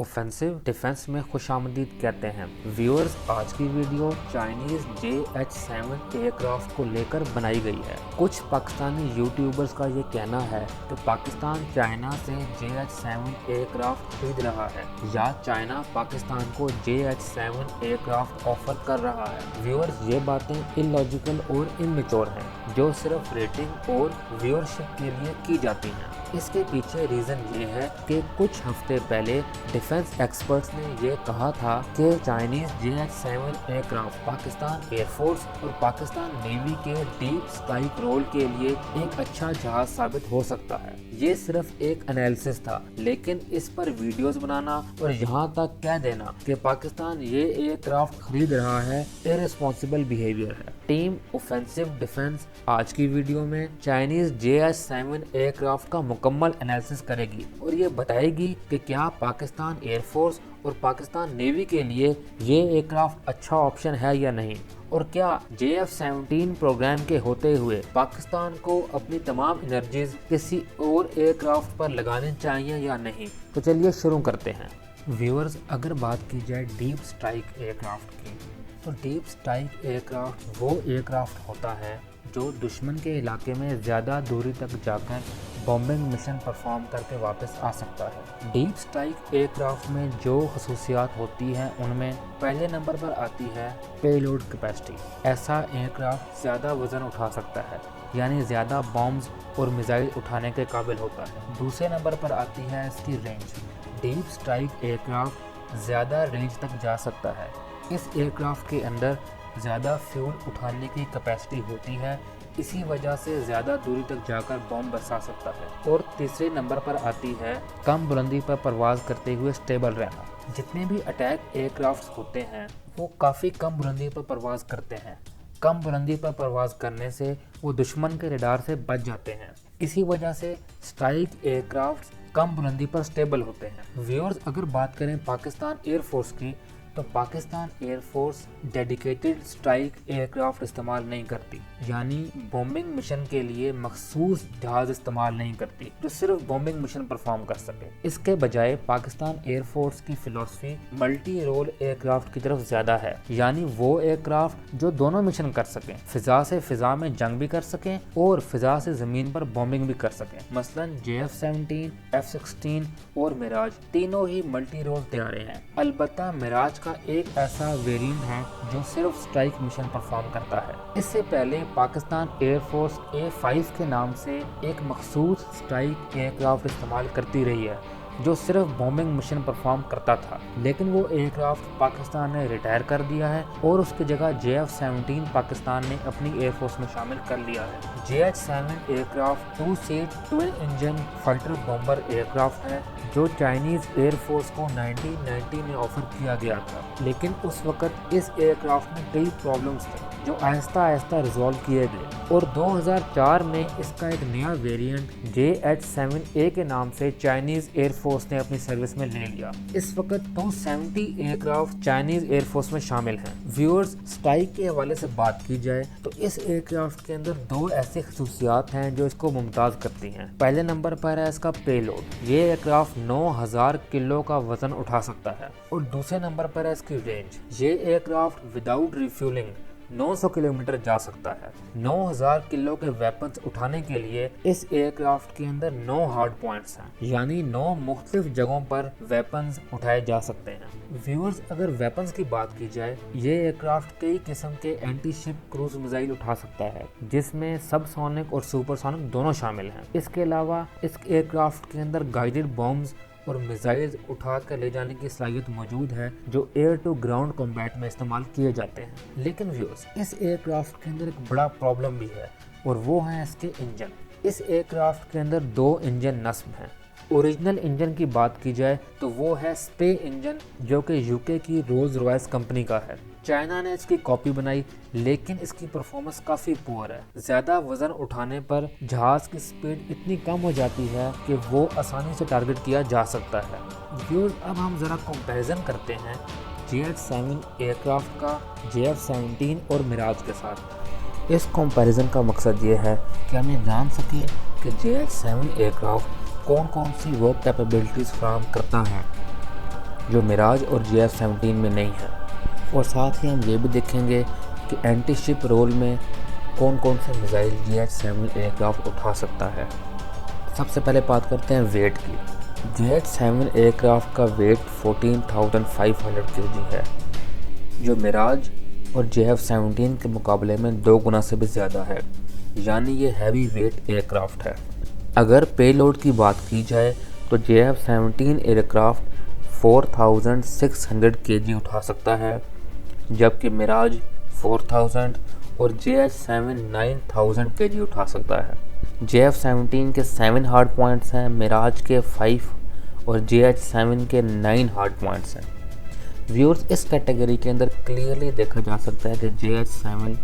Offensive defence में खुशामदीद कहते हैं। व्यूअर्स, आज की वीडियो चाइनीज JH-7 एयरक्राफ्ट को लेकर बनाई गई है। कुछ पाकिस्तानी यूट्यूबर्स का ये कहना है कि पाकिस्तान चाइना से JH-7 एयरक्राफ्ट खरीद रहा है या चाइना पाकिस्तान को JH-7 एयरक्राफ्ट ऑफर कर रहा है। व्यूअर्स, ये बातें इलॉजिकल और इमेच्योर हैं जो सिर्फ रेटिंग और व्यूअरशिप के लिए की जाती हैं। इसके पीछे रीज़न ये है कि कुछ हफ्ते पहले डिफेंस एक्सपर्ट्स ने ये कहा था कि Chinese JH-7 aircraft Pakistan air force और पाकिस्तान नेवी के डीप स्ट्राइक रोल के लिए एक अच्छा जहाज साबित हो सकता है। ये सिर्फ एक एनालिसिस था, लेकिन इस पर वीडियोस बनाना और यहाँ तक कह देना कि पाकिस्तान ये एयरक्राफ्ट खरीद रहा है इररिस्पॉन्सिबल बिहेवियर है। टीम ऑफेंसिव डिफेंस आज की वीडियो में चाइनीज JH-7 एयरक्राफ्ट का मुकम्मल एनालिसिस करेगी और ये बताएगी कि क्या पाकिस्तान एयरफोर्स और पाकिस्तान नेवी के लिए ये एयरक्राफ्ट अच्छा ऑप्शन है या नहीं, और क्या JF-17 प्रोग्राम के होते हुए पाकिस्तान को अपनी तमाम एनर्जीज किसी और एयरक्राफ्ट पर लगानी चाहिए या नहीं। तो चलिए शुरू करते हैं। व्यूअर्स, अगर बात की जाए डीप स्ट्राइक एयरक्राफ्ट की, तो डीप स्ट्राइक एयरक्राफ्ट वो एयरक्राफ्ट होता है जो दुश्मन के इलाके में ज़्यादा दूरी तक जाकर बॉम्बिंग मिशन परफॉर्म करके वापस आ सकता है। डीप स्ट्राइक एयरक्राफ्ट में जो खसूसियात होती हैं उनमें पहले नंबर पर आती है पेलोड कैपेसिटी। ऐसा एयरक्राफ्ट ज़्यादा वज़न उठा सकता है, यानी ज़्यादा बॉम्ब्स और मिसाइल उठाने के काबिल होता है। दूसरे नंबर पर आती है इसकी रेंज। डीप स्ट्राइक एयरक्राफ्ट ज़्यादा रेंज तक जा सकता है। इस एयरक्राफ्ट के अंदर ज़्यादा फ्यूल उठाने की कैपेसिटी होती है, इसी वजह से ज़्यादा दूरी तक जाकर बॉम्ब बरसा सकता है। और तीसरे नंबर पर आती है कम बुलंदी पर परवाज़ करते हुए स्टेबल रहना। जितने भी अटैक एयरक्राफ्ट होते हैं वो काफ़ी कम बुलंदी पर परवाज़ करते हैं। कम बुलंदी पर परवाज़ करने से वो दुश्मन के रडार से बच जाते हैं। इसी वजह से स्ट्राइक एयरक्राफ्ट कम बुलंदी पर स्टेबल होते हैं। व्यूअर्स, अगर बात करें पाकिस्तान एयरफोर्स की, तो Pakistan air force dedicated strike aircraft इस्तेमाल नहीं करती, यानी बॉम्बिंग मिशन के लिए मखसूस जहाज इस्तेमाल नहीं करती जो सिर्फ बॉम्बिंग मिशन परफॉर्म कर सके। इसके बजाय पाकिस्तान एयरफोर्स की फिलॉसफी मल्टी रोल एयरक्राफ्ट की तरफ ज़्यादा है, यानी वो एयरक्राफ्ट जो दोनों मिशन कर सकें, फिजा से फिजा में जंग भी कर सकें और फिजा से ज़मीन पर बॉम्बिंग भी कर सकें। मसलन JF-17, F-16 और मिराज तीनों ही मल्टी रोल तैयारे हैं। अलबत्ता मिराज का एक ऐसा वेरिएंट है जो सिर्फ स्ट्राइक मिशन परफॉर्म करता है। इससे पहले पाकिस्तान एयरफोर्स A5 के नाम से एक मखसूस स्ट्राइक एयरक्राफ्ट इस्तेमाल करती रही है जो सिर्फ बॉम्बिंग मिशन परफॉर्म करता था, लेकिन वो एयरक्राफ्ट पाकिस्तान ने रिटायर कर दिया है और उसकी जगह JF-17 पाकिस्तान ने अपनी एयरफोर्स में शामिल कर लिया है। JH-7 aircraft 2 seat twin engine fighter bomber aircraft है जो चाइनीज एयरफोर्स को 1990 में ऑफर किया गया था, लेकिन उस वक्त इस एयरक्राफ्ट में कई प्रॉब्लम्स थे जो आहिस्ता आहिस्ता रिजॉल्व किए गए और 2004 में इसका एक नया वेरिएंट JH-7A के नाम से चाइनीज एयरफोर्स ने अपनी सर्विस में ले लिया। इस वक्त 270 एयरक्राफ्ट चाइनीज एयरफोर्स में शामिल हैं। व्यूअर्स, स्ट्राइक के हवाले से बात की जाए तो इस एयरक्राफ्ट के अंदर दो ऐसी खसूसियात हैं जो इसको मुमताज़ करती हैं। पहले नंबर पर है इसका पेलोड। ये एयरक्राफ्ट 9000 किलो का वजन उठा सकता है। और दूसरे नंबर पर है इसकी रेंज। ये एयरक्राफ्ट विदाउट रिफ्यूलिंग 900 किलोमीटर जा सकता है। 9000 किलो के वेपन्स उठाने के लिए इस एयरक्राफ्ट के अंदर 9 हार्ड पॉइंट्स हैं, यानी 9 मुख्तलिफ जगहों पर वेपन्स उठाए जा सकते हैं। व्यूअर्स, अगर वेपन्स की बात की जाए, ये एयरक्राफ्ट कई किस्म के एंटी शिप क्रूज मिसाइल उठा सकता है, जिसमें सबसोनिक और सुपरसोनिक दोनों शामिल हैं। इसके अलावा इस एयरक्राफ्ट के अंदर गाइडेड बॉम्ब्स और मिसाइल्स उठा कर ले जाने की सलाहियत मौजूद है जो एयर टू ग्राउंड कॉम्बैट में इस्तेमाल किए जाते हैं। लेकिन व्यूअर्स, इस एयरक्राफ्ट के अंदर एक बड़ा प्रॉब्लम भी है और वो है इसके इंजन। इस एयरक्राफ्ट के अंदर 2 इंजन नस्ब हैं। ओरिजिनल इंजन की बात की जाए तो वो है स्पे इंजन जो कि यूके की रोल्स रॉयस कंपनी का है। चाइना ने इसकी कॉपी बनाई, लेकिन इसकी परफॉर्मेंस काफ़ी पुअर है। ज़्यादा वज़न उठाने पर जहाज़ की स्पीड इतनी कम हो जाती है कि वो आसानी से टारगेट किया जा सकता है। व्यूअर्स, अब हम ज़रा कंपैरिजन करते हैं JH-7 एयरक्राफ्ट का JF-17 और मिराज के साथ। इस कंपैरिजन का मकसद ये है कि हम ये जान सकें कि JH-7 एयरक्राफ्ट कौन कौन सी वर्क कैपेबिलिटीज़ फराहम करता है जो मिराज और JF-17 में नहीं है। और साथ ही हम ये भी देखेंगे कि एंटी शिप रोल में कौन कौन से मिसाइल JH-7 एयरक्राफ्ट उठा सकता है। सबसे पहले बात करते हैं वेट की। JH-7 एयरक्राफ्ट का वेट 14,500 kg है, जो मिराज और JF-17 के मुकाबले में 2 गुना से भी ज़्यादा है, यानी ये हैवी वेट एयरक्राफ्ट है। अगर पेलोड की बात की जाए तो JF-17 एयरक्राफ्ट 4,600 kg उठा सकता है, जबकि मिराज 4,000 और JH-7 9,000 kg उठा सकता है। JF-17 के 7 हार्ड पॉइंट्स हैं, मिराज के 5 और JH-7 के 9 हार्ड पॉइंट्स हैं। व्यूअर्स, इस कैटेगरी के अंदर क्लियरली देखा जा सकता है कि JH-7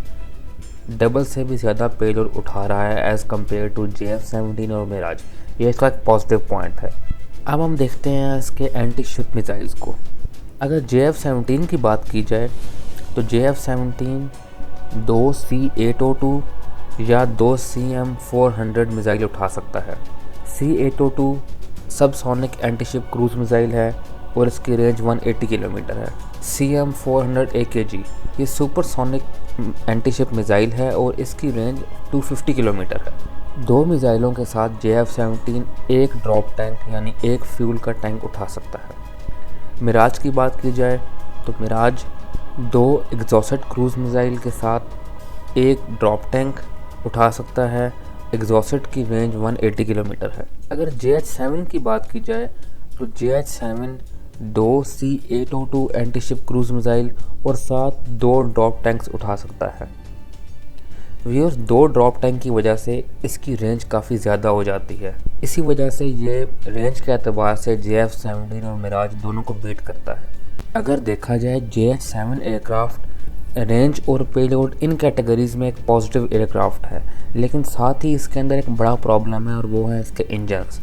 डबल से भी ज़्यादा पेलोड उठा रहा है एज़ कम्पेयर टू JF-17 और मिराज। ये इसका एक पॉजिटिव पॉइंट है। अब हम देखते हैं इसके एंटी शिप मिसाइल्स को। अगर JF-17 की बात की जाए तो JF-17 2 C-802 या 2 CM-400 मिसाइल उठा सकता है। C-802 subsonic anti ship cruise missile है और इसकी रेंज 180 किलोमीटर है। CM-400 AKG ये सुपरसोनिक एंटी शिप मिसाइल है और इसकी रेंज 250 किलोमीटर है। 2 मिसाइलों के साथ JF-17 एक ड्रॉप टैंक यानी एक फ्यूल का टैंक उठा सकता है। मिराज की बात की जाए तो मिराज 2 एग्जॉस्टेड क्रूज मिसाइल के साथ एक ड्रॉप टैंक उठा सकता है। एग्जॉस्टेड की रेंज 180 किलोमीटर है। अगर JH-7 की बात की जाए तो JH-7 2 C-802 anti ship cruise missile और साथ 2 ड्रॉप टैंक्स उठा सकता है। व्यूअर्स, 2 ड्रॉप टैंक की वजह से इसकी रेंज काफ़ी ज़्यादा हो जाती है। इसी वजह से ये रेंज के एतबार से JF-17 और मिराज दोनों को बीट करता है। अगर देखा जाए JH-7 एयरक्राफ्ट रेंज और पेलोड इन कैटेगरीज में एक पॉजिटिव एयरक्राफ्ट है, लेकिन साथ ही इसके अंदर एक बड़ा प्रॉब्लम है और वो है इसके इंजन्स।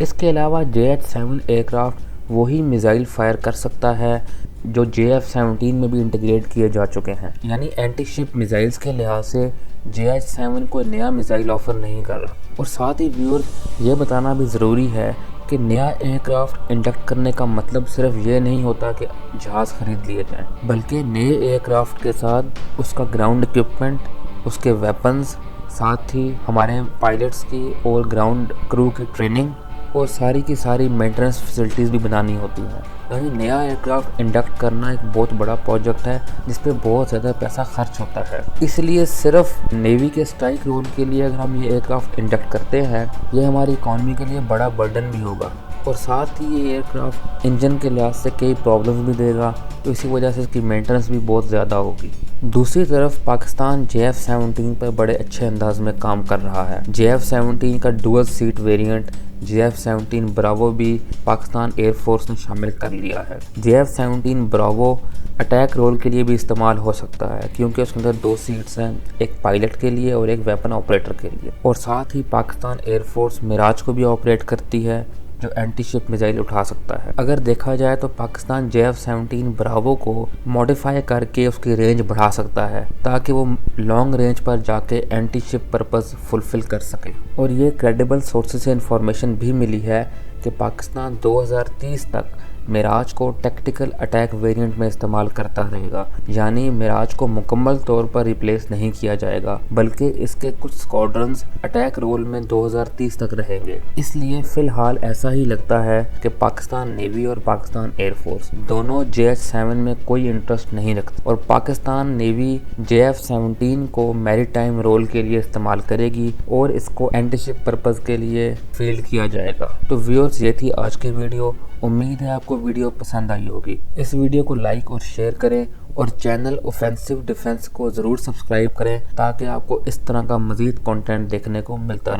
इसके अलावा JH-7 एयरक्राफ्ट वही मिसाइल फायर कर सकता है जो JF-17 में भी इंटीग्रेट किए जा चुके हैं, यानी एंटी शिप मिसाइल्स के लिहाज से JH-7 कोई नया मिसाइल ऑफर नहीं कर रहा। और साथ ही व्यूअर, ये बताना भी ज़रूरी है कि नया एयरक्राफ्ट इंडक्ट करने का मतलब सिर्फ ये नहीं होता कि जहाज़ खरीद लिए जाएं, बल्कि नए एयरक्राफ्ट के साथ उसका ग्राउंड इक्विपमेंट, उसके वेपन्स, साथ ही हमारे पायलट्स की और ग्राउंड क्रू की ट्रेनिंग और सारी की सारी मेंटेनेंस फैसिलिटीज़ भी बनानी होती हैं। यानी नया एयरक्राफ्ट इंडक्ट करना एक बहुत बड़ा प्रोजेक्ट है जिस पे बहुत ज़्यादा पैसा खर्च होता है। इसलिए सिर्फ नेवी के स्ट्राइक रोल के लिए अगर हम ये एयरक्राफ्ट इंडक्ट करते हैं, ये हमारी इकॉनमी के लिए बड़ा बर्डन भी होगा और साथ ही ये एयरक्राफ्ट इंजन के लिहाज से कई प्रॉब्लम्स भी देगा, तो इसी वजह से इसकी मेंटेनेंस भी बहुत ज़्यादा होगी। दूसरी तरफ पाकिस्तान JF-17 पर बड़े अच्छे अंदाज में काम कर रहा है। JF-17 का dual seat variant JF-17 Bravo भी पाकिस्तान एयरफोर्स ने शामिल कर लिया है। JF-17 ब्रावो अटैक रोल के लिए भी इस्तेमाल हो सकता है क्योंकि उसके अंदर 2 सीट्स हैं, एक पायलट के लिए और एक वेपन ऑपरेटर के लिए। और साथ ही पाकिस्तान एयरफोर्स मिराज को भी ऑपरेट करती है जो एंटी शिप मिसाइल उठा सकता है। अगर देखा जाए तो पाकिस्तान JF-17 ब्रावो को मॉडिफाई करके उसकी रेंज बढ़ा सकता है ताकि वो लॉन्ग रेंज पर जाके एंटी शिप पर्पस फुलफिल कर सके। और ये क्रेडिबल सोर्सेज से इंफॉर्मेशन भी मिली है कि पाकिस्तान 2030 तक मिराज को टैक्टिकल अटैक वेरिएंट में इस्तेमाल करता रहेगा, यानी मिराज को मुकम्मल तौर पर रिप्लेस नहीं किया जाएगा, बल्कि इसके कुछ स्क्वाड्रंस अटैक रोल में 2030 तक रहेंगे। इसलिए फ़िलहाल ऐसा ही लगता है कि पाकिस्तान नेवी और पाकिस्तान एयरफोर्स दोनों JH-7 में कोई इंटरेस्ट नहीं रखते और पाकिस्तान नेवी JF-17 को मैरीटाइम रोल के लिए इस्तेमाल करेगी और इसको एंटी शिप पर्पज़ के लिए फील्ड किया जाएगा। तो व्यूअर्स, ये थी आज की वीडियो। उम्मीद है आपको वीडियो पसंद आई होगी। इस वीडियो को लाइक और शेयर करें और चैनल ऑफेंसिव डिफेंस को ज़रूर सब्सक्राइब करें ताकि आपको इस तरह का मज़ीद कंटेंट देखने को मिलता रहे।